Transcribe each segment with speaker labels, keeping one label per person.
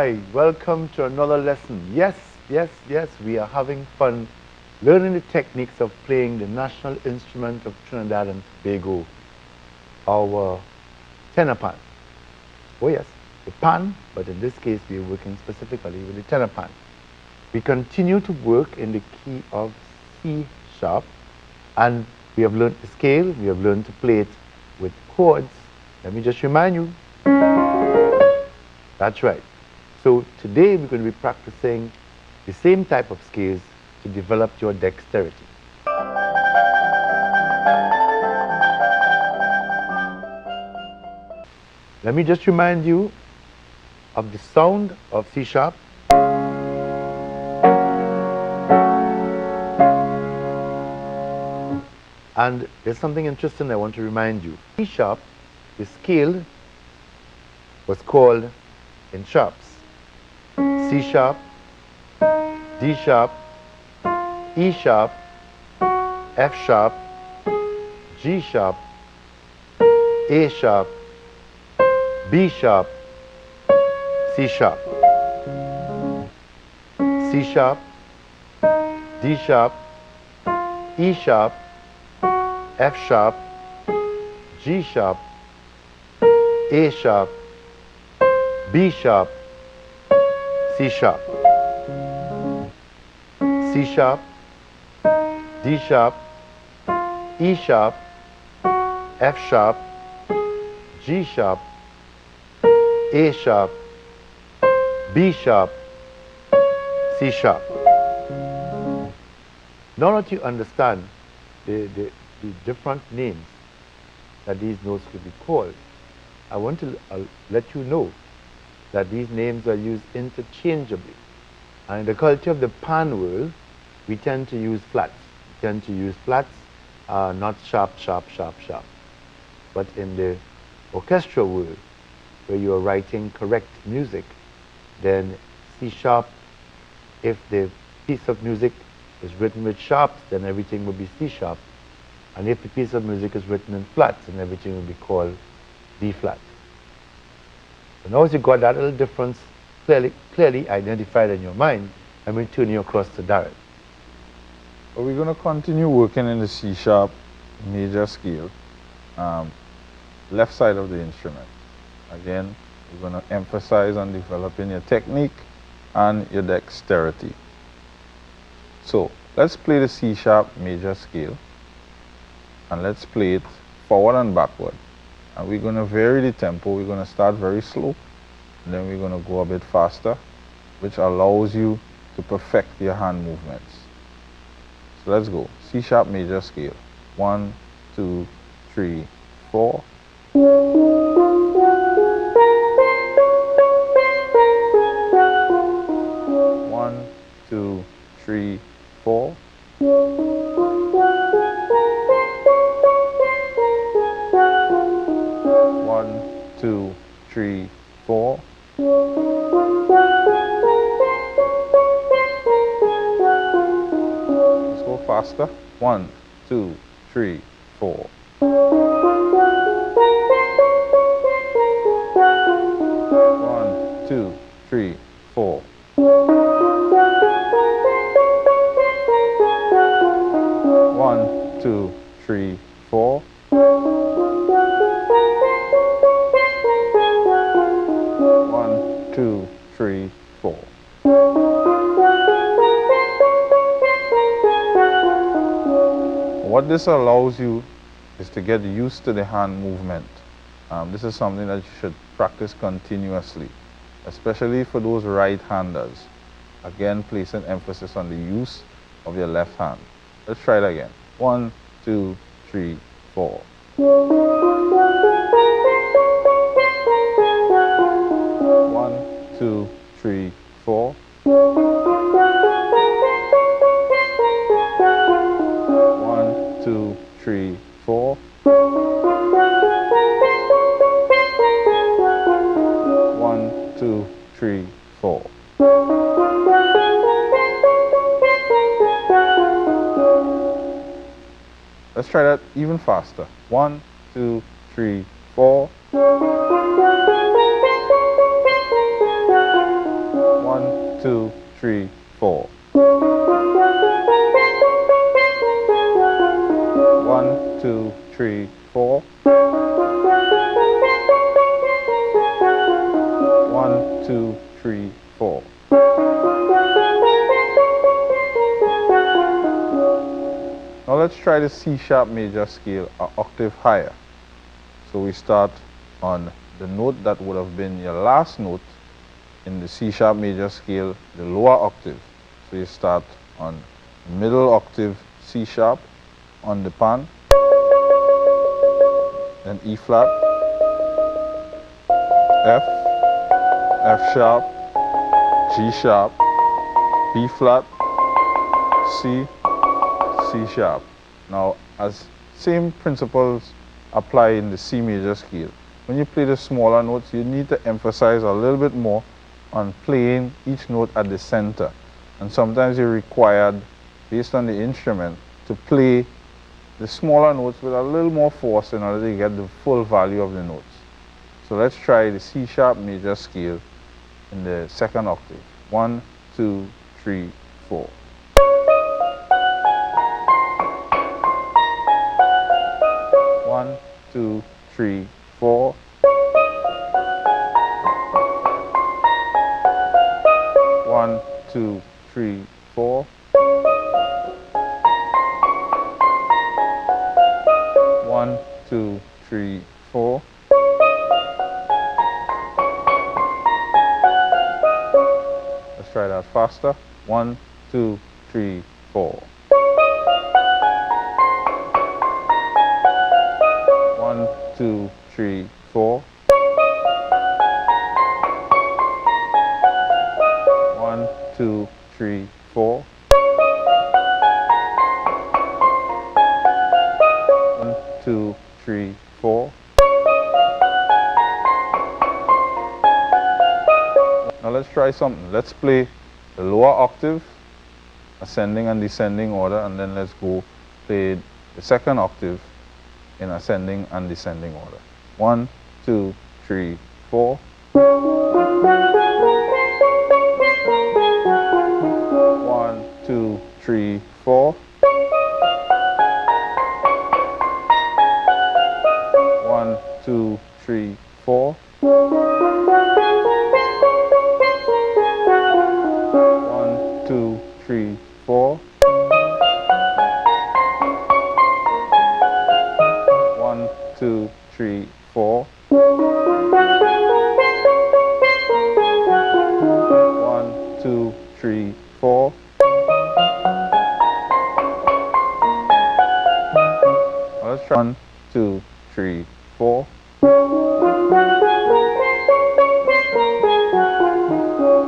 Speaker 1: right, welcome to another lesson. Yes, we are having fun learning the techniques of playing the national instrument of Trinidad and Tobago, our tenor pan. Oh yes, the pan, but in this case we are working specifically with the tenor pan. We continue to work in the key of C sharp, and we have learned the scale, we have learned to play it with chords. Let me just remind you. That's right. So today we're going to be practicing the same type of scales to develop your dexterity. Let me just remind you of the sound of C sharp. And there's something interesting I want to remind you. C sharp, the scale was called in sharps. C sharp, D sharp, E sharp, F sharp, G sharp, A sharp, B sharp, C sharp. C sharp, D sharp, E sharp, F sharp, G sharp, A sharp, B sharp, C sharp. C sharp, D sharp, E sharp, F sharp, G sharp, A sharp, B sharp, C sharp. Now that you understand the different names that these notes could be called, I want to let you know that these names are used interchangeably. And in the culture of the pan world, we tend to use flats. We tend to use flats, not sharp, sharp, sharp, sharp. But in the orchestral world, where you are writing correct music, then C sharp, if the piece of music is written with sharps, then everything will be C sharp. And if the piece of music is written in flats, then everything will be called D flat. So now as you got that little difference clearly identified in your mind, let me turn you across to Darren.
Speaker 2: So we're going to continue working in the C sharp major scale, left side of the instrument. Again, we're going to emphasize on developing your technique and your dexterity. So let's play the C sharp major scale, and let's play it forward and backward. And we're going to vary the tempo. We're going to start very slow, and then we're going to go a bit faster, which allows you to perfect your hand movements. So let's go. C sharp major scale. 1, 2, 3, 4. 1, 2, 3, 4. 1, 2, 3, 4. Let's go faster. 1, 2, 3, 4. 1, 2, 3, 4. 1, 2, 3, 4. 1, 2, 3, 4. What this allows you is to get used to the hand movement. This is something that you should practice continuously, especially for those right-handers. Again, placing emphasis on the use of your left hand. Let's try it again. 1, 2, 3, 4. 1, 2, 3, 4. 1, 2, 3, 4. 1, 2, 3, 4. Let's try that even faster. 1, 2, 3, 4. 2, 3, 4. 1, 2, 3, 4. 1, 2, 3, 4. Now let's try the C sharp major scale an octave higher. So we start on the note that would have been your last note in the C sharp major scale, the lower octave. So you start on middle octave C sharp on the pan, then E flat, F, F sharp, G sharp, B flat, C, C sharp. Now, as same principles apply in the C major scale. When you play the smaller notes, you need to emphasize a little bit more on playing each note at the center. And sometimes you're required, based on the instrument, to play the smaller notes with a little more force in order to get the full value of the notes. So let's try the C sharp major scale in the second octave. 1, 2, 3, 4. 1, 2, 3, 4. 1, 2, 3, 4. 1, 2, 3, 4. Let's try that faster. 1, 2, 3, 4. 1, 2, 3, 4. 1, 2, 3, 4. 1, 2, 3, 4. Now let's try something. Let's play the lower octave, ascending and descending order, and then let's go play the second octave in ascending and descending order. 1, 2, 3, 4. 1, 2, 3, 4. 1, 2, 3, 4. 1, 2, 3, 4. 1, 2, 3, 4. 1, 2, 3, 4. Let's try 1, 2, 3, 4.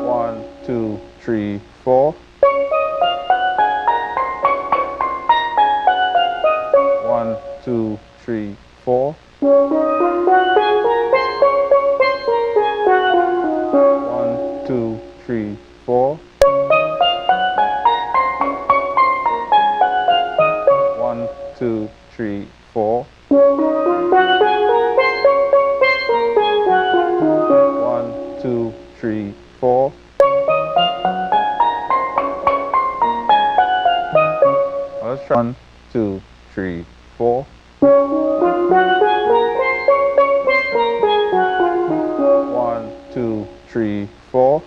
Speaker 2: 1, 2, 3, 4. 1, 2, 3, 4. 1, 2, 3, 4. 1, 2, 3, 4. 1, 2, 3, 4. Let's try 1, 2, 3, 4. 1, 2, 3, 4.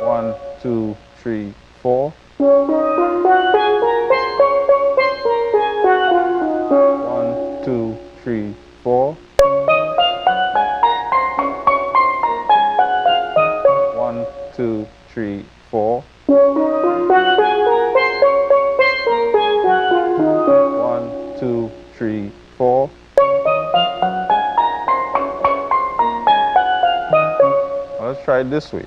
Speaker 2: 1, 2, 3, 4. 1, 2, 3, 4. 1, 2, 3, 4. 1, 2, 3, 4. Let's try it this way.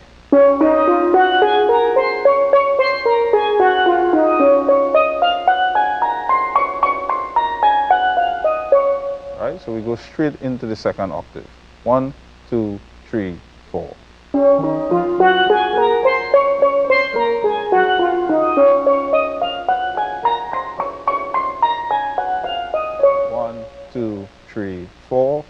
Speaker 2: Alright, so we go straight into the second octave. 1, 2, 3, 4. 1, 2, 3, 4.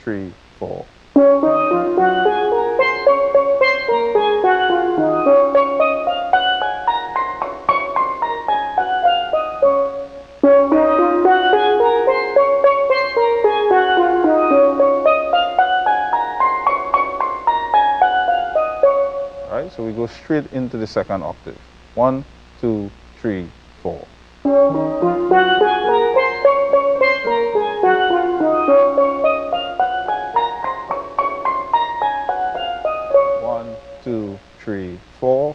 Speaker 2: 3, 4. Right, so we go straight into the second octave. 1, 2, 3, 4. 1, 2, 3, 4.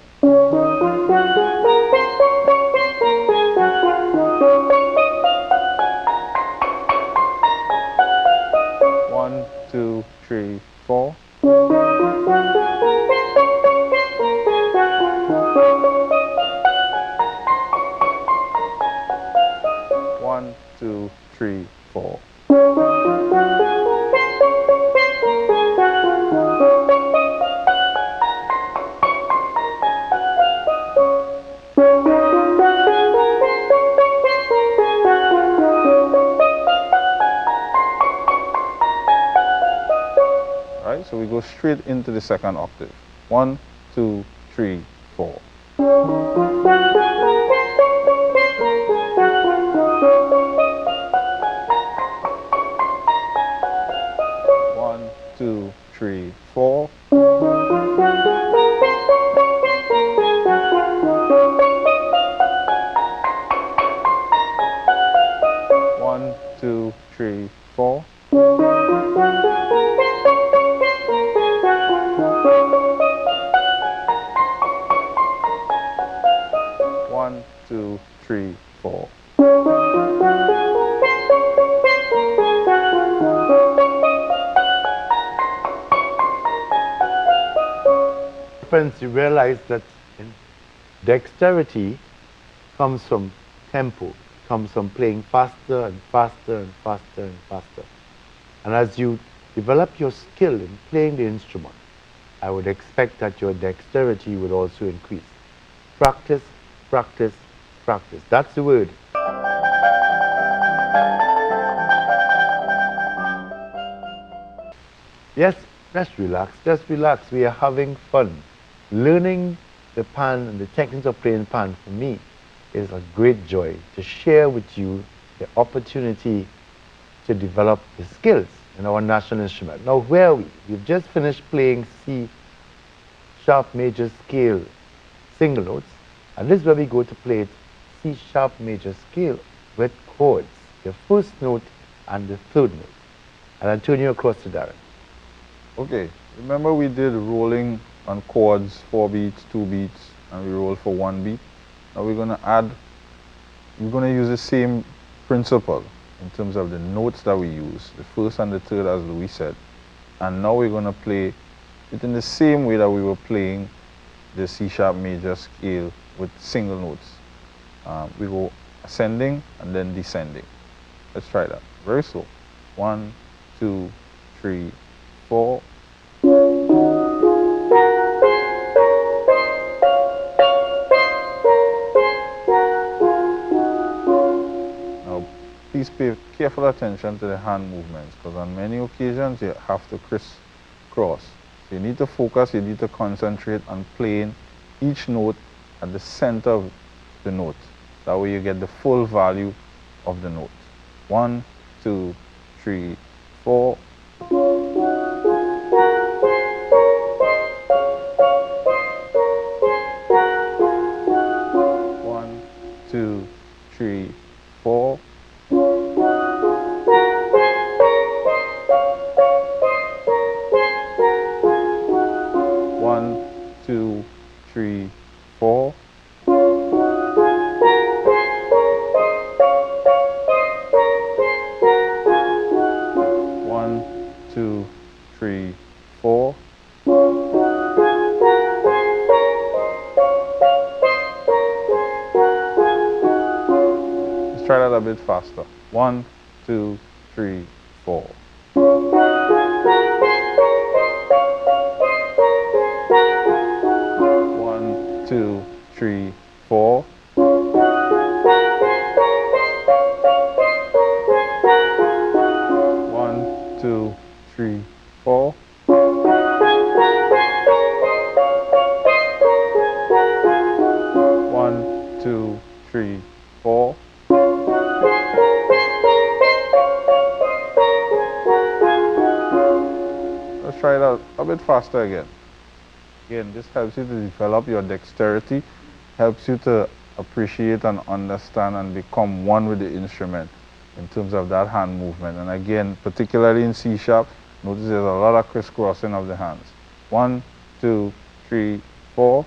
Speaker 2: 1, 2, 3, 4. 1, 2, 3, 4. Right, so we go straight into the second octave. 1, 2, 3, 4. 1, 2, 3, 4. 1, 2, 3, 4. 1, 2, 3, 4.
Speaker 1: Friends, you realize that dexterity comes from tempo, comes from playing faster and faster and faster and faster. And as you develop your skill in playing the instrument, I would expect that your dexterity would also increase. Practice, practice, practice. That's the word. Yes, just relax, just relax. We are having fun. Learning the pan and the techniques of playing pan for me is a great joy to share with you the opportunity to develop the skills in our national instrument. Now, where are we? We've just finished playing C sharp major scale single notes, and this is where we go to play it C sharp major scale with chords, the first note and the third note. And I'll turn you across to Darren.
Speaker 2: Okay, remember we did rolling on chords, 4 beats, 2 beats, and we roll for 1 beat. Now we're going to use the same principle in terms of the notes that we use, the first and the third, as Louis said. And now we're going to play it in the same way that we were playing the C sharp major scale with single notes. We go ascending and then descending. Let's try that. Very slow. 1, 2, 3, 4. Now, please pay careful attention to the hand movements, because on many occasions you have to crisscross. So you need to focus, you need to concentrate on playing each note at the center of the note. That way you get the full value of the note. 1, 2, 3, 4. 1, 2, 3, 4. 1, 2, 3, 4. 1, 2, 3, 4. Let's try that a bit faster. 1, 2, 3, 4. 1, 2, 3, 4. 1, 2, 3, a bit faster again. Again, this helps you to develop your dexterity, helps you to appreciate and understand and become one with the instrument in terms of that hand movement. And again, particularly in C sharp, notice there's a lot of crisscrossing of the hands. 1, 2, 3, 4.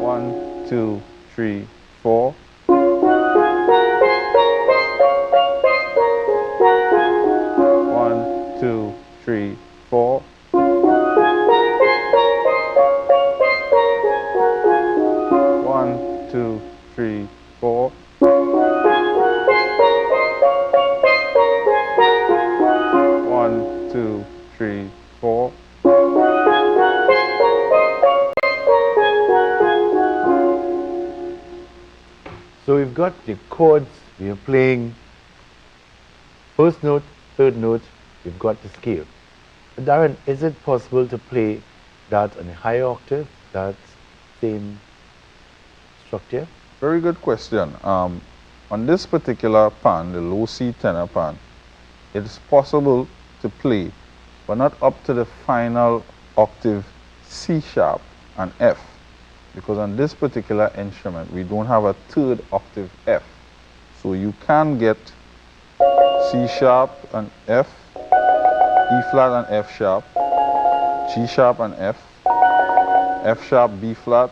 Speaker 2: 1, 2, 3, 4. 1, 2, 3, 4. 1, 2, 3, 4. 1, 2, 3, 4.
Speaker 1: So we've got the chords, we are playing first note, third note, we've got the scale. Darren, is it possible to play that on a higher octave, that same structure?
Speaker 2: Very good question. On this particular pan, the low C tenor pan, it is possible to play, but not up to the final octave C sharp and F. Because on this particular instrument, we don't have a third octave F. So you can get C sharp and F, E flat and F sharp, G sharp and F sharp, B flat,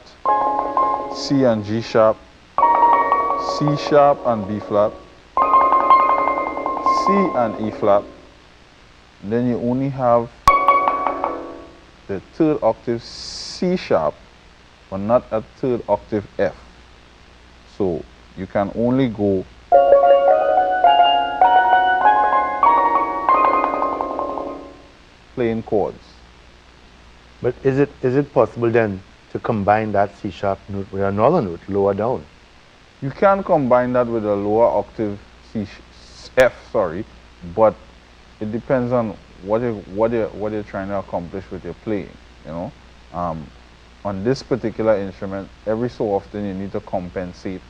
Speaker 2: C and G sharp, C sharp and B flat, C and E flat. And then you only have the third octave C sharp, but not a third octave F. So you can only go playing chords.
Speaker 1: But is it possible then to combine that C sharp note with another note lower down?
Speaker 2: You can combine that with a lower octave F, but it depends on what you're trying to accomplish with your playing. You know, on this particular instrument, every so often you need to compensate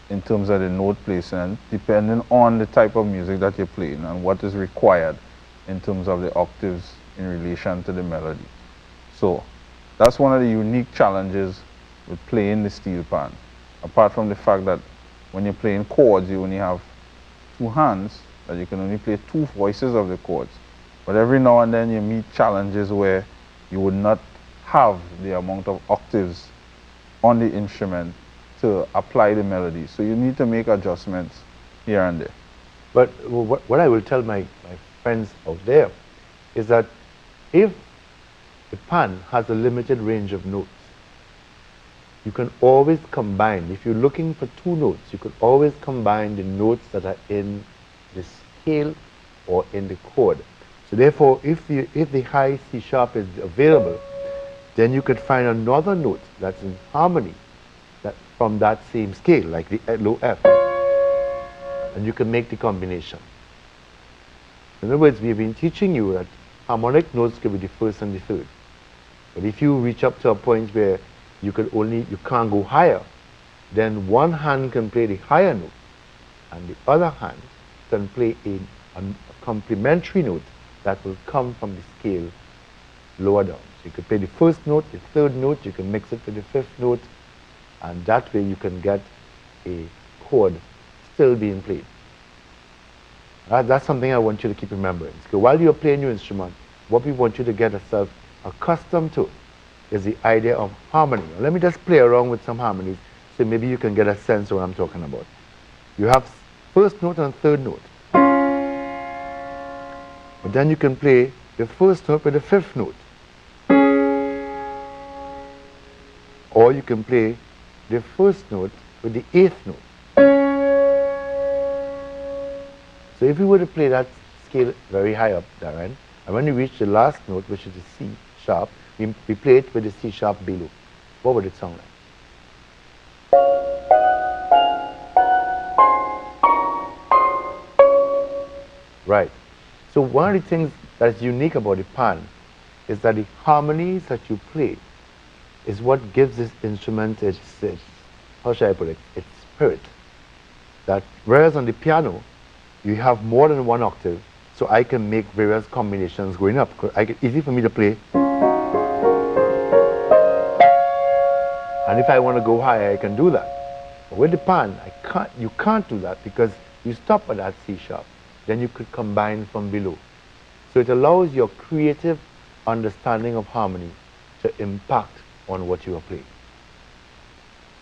Speaker 2: in terms of the note placement, depending on the type of music that you're playing and what is required in terms of the octaves in relation to the melody. So that's one of the unique challenges with playing the steel pan. Apart from the fact that when you're playing chords, you only have two hands, that you can only play two voices of the chords. But every now and then you meet challenges where you would not have the amount of octaves on the instrument to apply the melody. So you need to make adjustments here and there.
Speaker 1: But what I will tell my friends out there is that if the pan has a limited range of notes, you can always combine. If you're looking for two notes, you could always combine the notes that are in the scale or in the chord. So therefore, if the high C sharp is available, then you could find another note that's in harmony from that same scale, like the low F, and you can make the combination. In other words, we've been teaching you that harmonic notes could be the first and the third. But if you reach up to a point where you can't go higher, then one hand can play the higher note, and the other hand can play a complementary note that will come from the scale lower down. So you could play the first note, the third note, you can mix it with the fifth note, and that way you can get a chord still being played. That's something I want you to keep remembering. So while you're playing your instrument, what we want you to get yourself accustomed to is the idea of harmony. Now, let me just play around with some harmonies so maybe you can get a sense of what I'm talking about. You have first note and third note. But then you can play the first note with the fifth note. Or you can play the first note with the eighth note. So if you were to play that scale very high up, Darren, and when you reach the last note, which is the C sharp, we play it with the C sharp below. What would it sound like? Right. So one of the things that's unique about the pan is that the harmonies that you play is what gives this instrument how shall I put it, its spirit. That whereas on the piano, you have more than one octave, so I can make various combinations going up. It's easy for me to play. And if I want to go higher, I can do that. But with the pan, you can't do that because you stop at that C sharp. Then you could combine from below. So it allows your creative understanding of harmony to impact on what you are playing.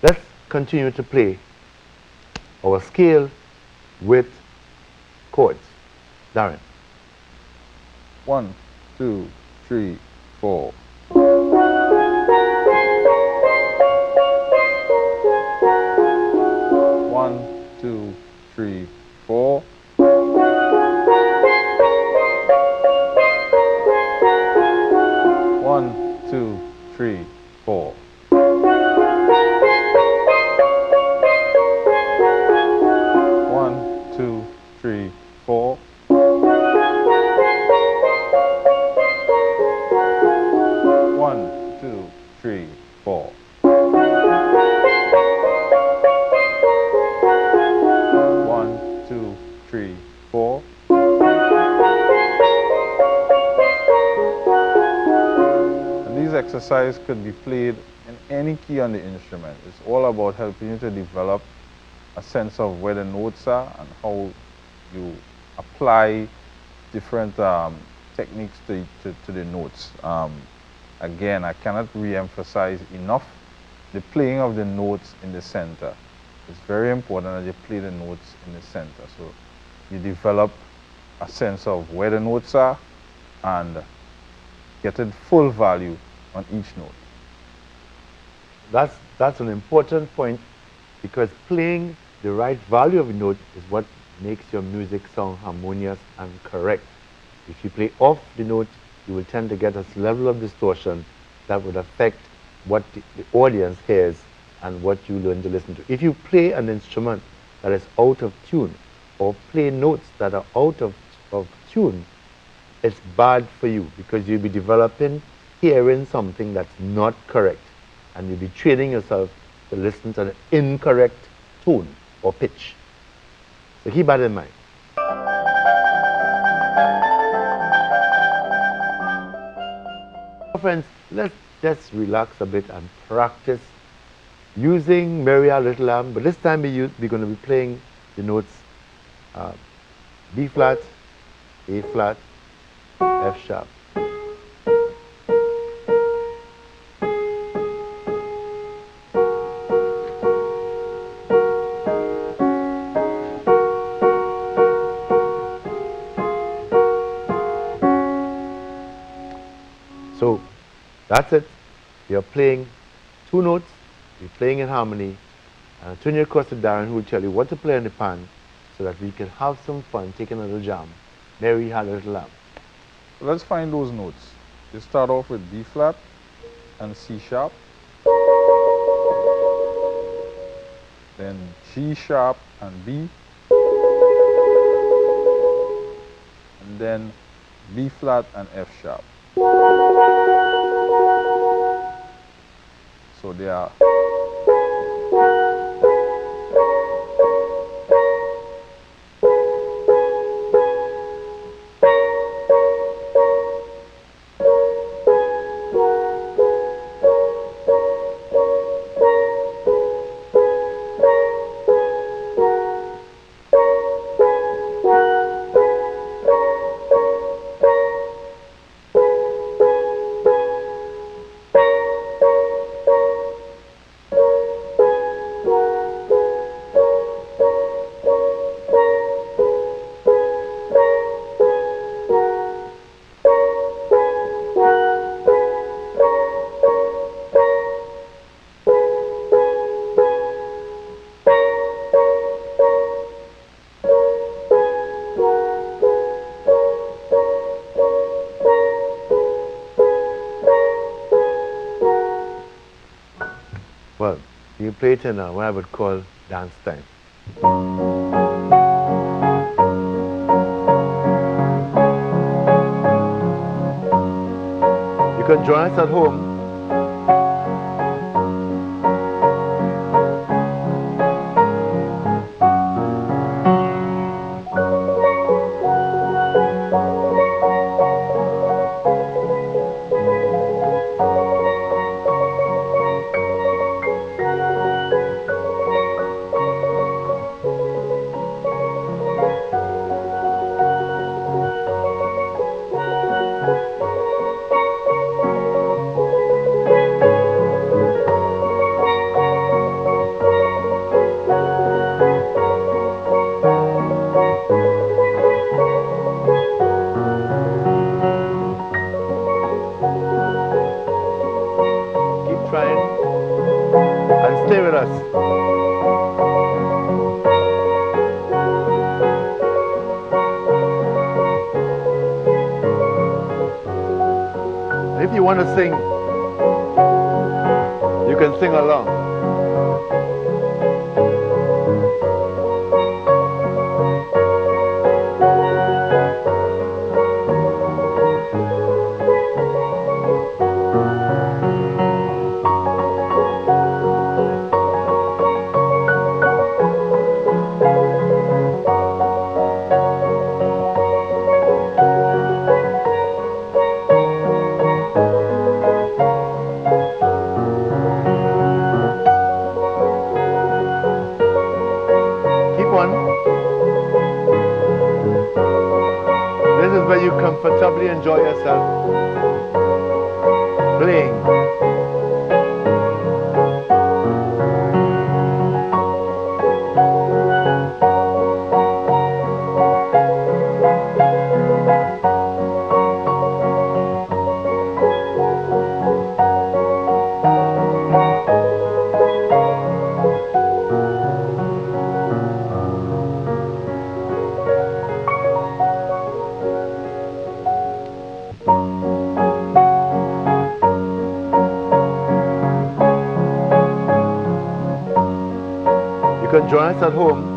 Speaker 1: Let's continue to play our scale with chords. Darren.
Speaker 2: 1, 2, 3, 4. 1, 2, 3, 4. 1, 2, 3, 4. 1, 2, 3, 4. 1, 2, 3, 4. 1, 2, 3, 4. And these exercises could be played in any key on the instrument. It's all about helping you to develop a sense of where the notes are and how you apply different techniques to the notes. Again, I cannot re-emphasize enough the playing of the notes in the center. It's very important that you play the notes in the center. So you develop a sense of where the notes are and get a full value on each note.
Speaker 1: That's an important point because playing the right value of a note is what makes your music sound harmonious and correct. If you play off the note, you will tend to get a level of distortion that would affect what the audience hears and what you learn to listen to. If you play an instrument that is out of tune or play notes that are out of tune, it's bad for you because you'll be developing hearing something that's not correct and you'll be training yourself to listen to the incorrect tone or pitch. So keep that in mind. Friends, let's just relax a bit and practice using Maria Little Lamb, but this time we're going to be playing the notes B flat, A flat, F sharp. So that's it. You're playing two notes, you're playing in harmony, and I'll turn you across to Darren who will tell you what to play on the pan so that we can have some fun taking a little jam. Mary had a little lamb.
Speaker 2: Let's find those notes. You start off with B flat and C sharp, then G sharp and B, and then B flat and F sharp. So they are
Speaker 1: Well, you play it in what I would call dance time. You can join us at home. stay with us. If you want to sing, you can sing along. This is where you comfortably enjoy yourself playing. You can join us at home.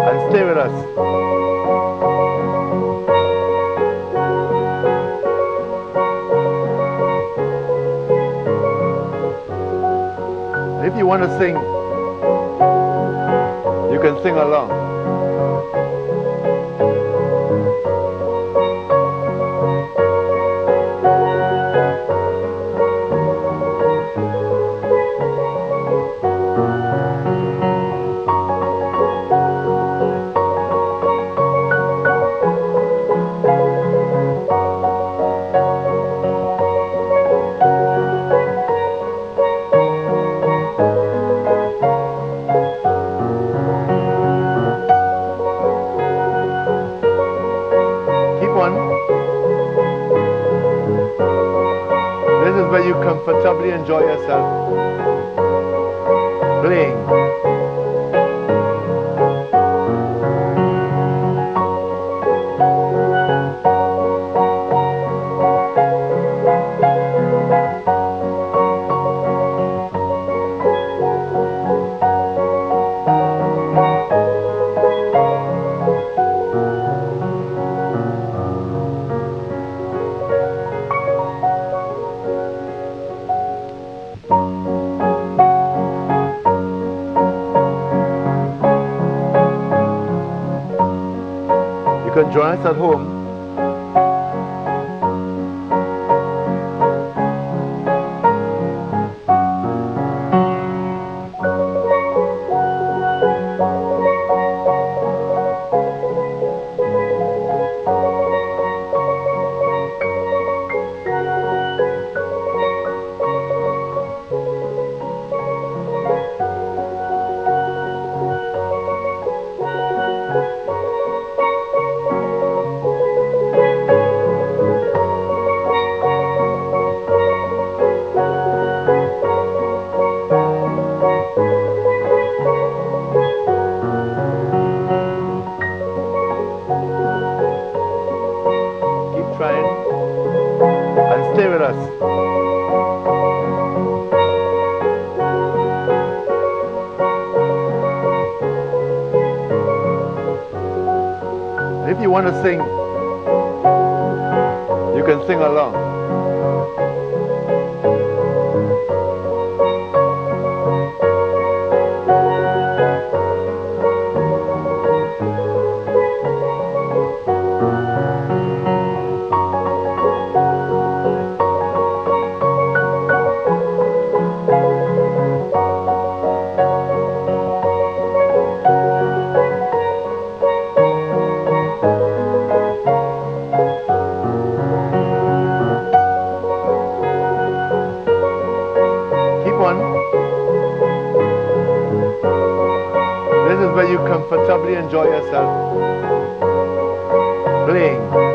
Speaker 1: And stay with us. If you want to sing, you can sing along. This is where you comfortably enjoy yourself playing. You can join us at home. And stay with us. And if you want to sing, you can sing along. 1. This is where you comfortably enjoy yourself playing.